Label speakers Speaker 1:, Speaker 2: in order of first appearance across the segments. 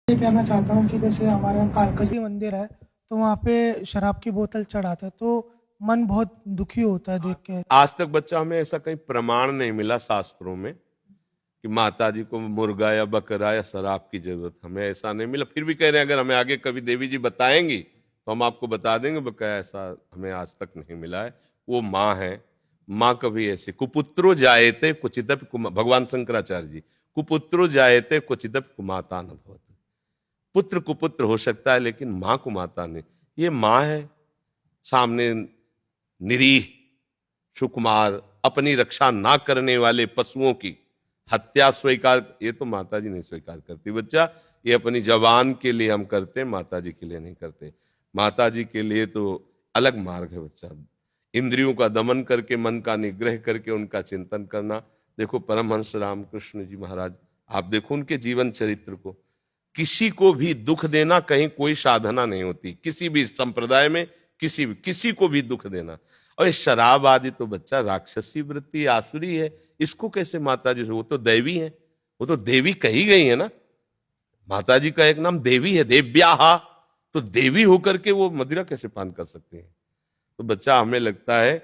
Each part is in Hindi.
Speaker 1: ये कहना चाहता हूँ कि जैसे हमारे यहाँ कालकाजी मंदिर है, तो वहाँ पे शराब की बोतल चढ़ाते हैं, तो मन बहुत दुखी होता है देख के।
Speaker 2: आज तक बच्चा हमें ऐसा कहीं प्रमाण नहीं मिला शास्त्रों में कि माता जी को मुर्गा या बकरा या शराब की जरूरत, हमें ऐसा नहीं मिला। फिर भी कह रहे हैं अगर हमें आगे कभी देवी जी बताएंगी तो हम आपको बता देंगे, बकाया ऐसा हमें आज तक नहीं मिला है। वो माँ है, माँ कभी ऐसे कुपुत्रो जायते क्वचिदपि भगवान शंकराचार्य जी, कुपुत्रो जायते क्वचिदपि कुमाता न भवति। पुत्र कुपुत्र हो सकता है लेकिन माँ कुमाता नहीं। ये माँ है, सामने निरीह सुकुमार अपनी रक्षा ना करने वाले पशुओं की हत्या स्वीकार, ये तो माता जी नहीं स्वीकार करती बच्चा। ये अपनी जवान के लिए हम करते हैं, माता जी के लिए नहीं करते। माता जी के लिए तो अलग मार्ग है बच्चा, इंद्रियों का दमन करके मन का निग्रह करके उनका चिंतन करना। देखो परमहंस रामकृष्ण जी महाराज, आप देखो उनके जीवन चरित्र को, किसी को भी दुख देना कहीं कोई साधना नहीं होती, किसी भी संप्रदाय में किसी को भी दुख देना। और ये शराब आदि तो बच्चा राक्षसी वृत्ति आसुरी है, इसको कैसे माता जी, वो तो दैवी है, वो तो देवी कही गई है ना। माता जी का एक नाम देवी है, देव्याहा, तो देवी होकर के वो मदिरा कैसे पान कर सकते हैं। तो बच्चा हमें लगता है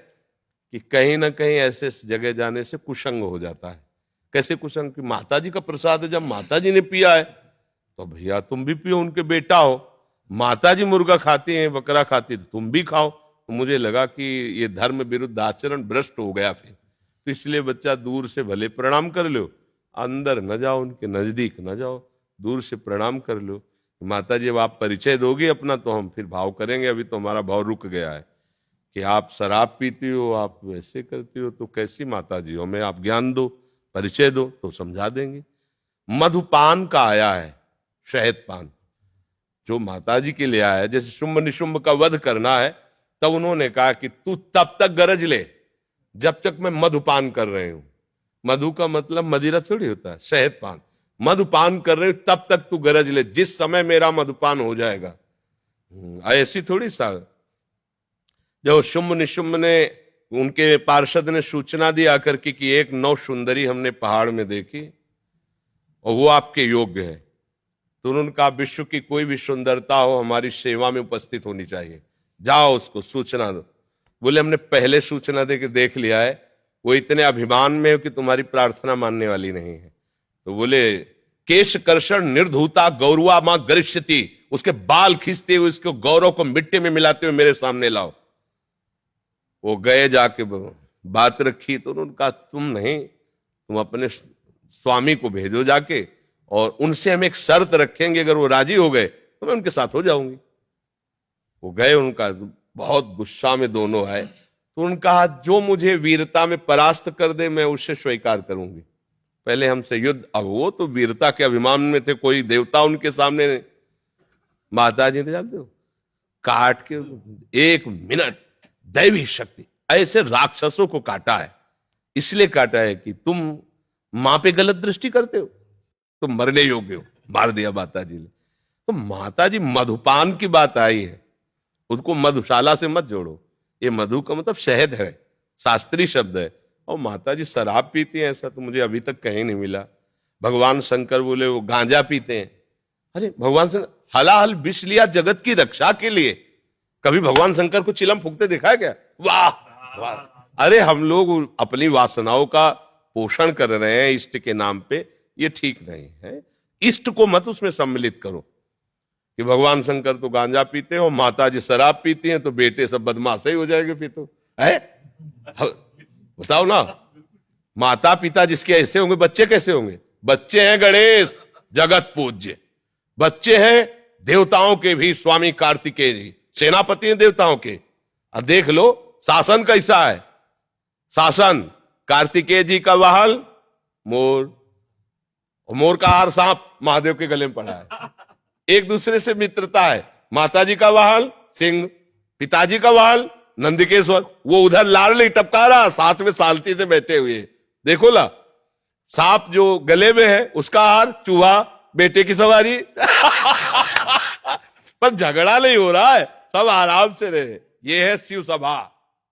Speaker 2: कि कहीं ना कहीं ऐसे जगह जाने से कुसंग हो जाता है। कैसे कुसंग? कि माता जी का प्रसाद है, जब माता जी ने पिया है तो भैया तुम भी पियो, उनके बेटा हो। माता जी मुर्गा खाती हैं, बकरा खाती है, तो तुम भी खाओ। तो मुझे लगा कि ये धर्म विरुद्ध आचरण भ्रष्ट हो गया फिर। तो इसलिए बच्चा दूर से भले प्रणाम कर लो, अंदर न जाओ, उनके नजदीक न जाओ, दूर से प्रणाम कर लो। माता जी अब आप परिचय दोगे अपना तो हम फिर भाव करेंगे, अभी तो हमारा भाव रुक गया है कि आप शराब पीती हो, आप वैसे करती हो, तो कैसी माता जी हो, हमें आप ज्ञान दो, परिचय दो तो समझा देंगे। मधुपान का आया है, शहद पान जो माता जी के लिए आया है। जैसे शुंभ निशुंभ का वध करना है, तब उन्होंने कहा कि तू तब तक गरज ले जब तक मैं मधुपान कर रही हूं। मधु का मतलब मदिरा थोड़ी होता है, शहद पान। मधुपान कर रहे हो तब तक तू गरज ले, जिस समय मेरा मधुपान हो जाएगा। ऐसी थोड़ी सा, जब शुंभ निशुंभ ने, उनके पार्षद ने सूचना दी आकर के कि एक नौ सुंदरी हमने पहाड़ में देखी और वो आपके योग्य है, तो उन्होंने कहा विश्व की कोई भी सुंदरता हो हमारी सेवा में उपस्थित होनी चाहिए, जाओ उसको सूचना दो। बोले हमने पहले सूचना दे के देख लिया है, वो इतने अभिमान में हो कि तुम्हारी प्रार्थना मानने वाली नहीं है। तो बोले केश कर्षण निर्धूता गौरवा मां गरिष्यति, उसके बाल खींचते हुए उसके गौरव को मिट्टी में मिलाते हुए मेरे सामने लाओ। वो गए, जाके बात रखी, तो उन्होंने कहा तुम नहीं, तुम अपने स्वामी को भेजो जाके, और उनसे हम एक शर्त रखेंगे, अगर वो राजी हो गए तो मैं उनके साथ हो जाऊंगी। वो गए, उनका बहुत गुस्सा में दोनों आए, तो उन्होंने कहा जो मुझे वीरता में परास्त कर दे मैं उससे स्वीकार करूंगी, पहले हमसे युद्ध। अब वो तो वीरता के अभिमान में थे, कोई देवता उनके सामने नहीं। माता जी ने जानते हो काट के 1 मिनट दैवी शक्ति ऐसे राक्षसों को काटा है। इसलिए काटा है कि तुम मां पे गलत दृष्टि करते हो, तुम मरने योग्य हो, मार दिया माता जी ने। तो माता जी मधुपान की बात आई है, उसको मधुशाला से मत जोड़ो। ये मधु का मतलब शहद है, शास्त्रीय शब्द है। और माता जी शराब पीती हैं ऐसा तो मुझे अभी तक कहीं नहीं मिला। भगवान शंकर बोले वो गांजा पीते हैं। अरे भगवान शंकर हलाहल विष लिया जगत की रक्षा के लिए, कभी भगवान शंकर को चिलम फूकते देखा है क्या? वाह वाह। अरे हम लोग अपनी वासनाओं का पोषण कर रहे हैं इष्ट के नाम पे, ये ठीक नहीं है। इष्ट को मत उसमें सम्मिलित करो कि भगवान शंकर तो गांजा पीते हो, माता जी शराब पीती हैं, तो बेटे सब बदमाश ही हो जाएंगे फिर तो है। बताओ ना, माता पिता जिसके ऐसे होंगे बच्चे कैसे होंगे? बच्चे हैं गणेश जगत पूज्य, बच्चे हैं देवताओं के भी स्वामी कार्तिकेय जी, सेनापति हैं देवताओं के। अब देख लो शासन कैसा है, शासन कार्तिकेय जी का वाहन मोर, और मोर का हार सांप महादेव के गले में पड़ा है। एक दूसरे से मित्रता है, माताजी का वाहन सिंह, पिताजी का वाहन नंदिकेश्वर, वो उधर लाल नहीं टपका रहा, साथ में सालती से बैठे हुए। देखो ला, सांप जो गले में है उसका हार चूहा, बेटे की सवारी। पर झगड़ा नहीं हो रहा है, सब आराम से रहे। ये है शिव सभा।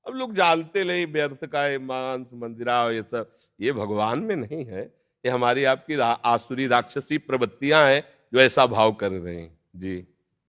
Speaker 2: अब लोग जानते नहीं व्यर्थ का है मांस मंदिरा, ये सब ये भगवान में नहीं है, ये हमारी आपकी आसुरी राक्षसी प्रवृत्तियां हैं जो ऐसा भाव कर रहे हैं। जी।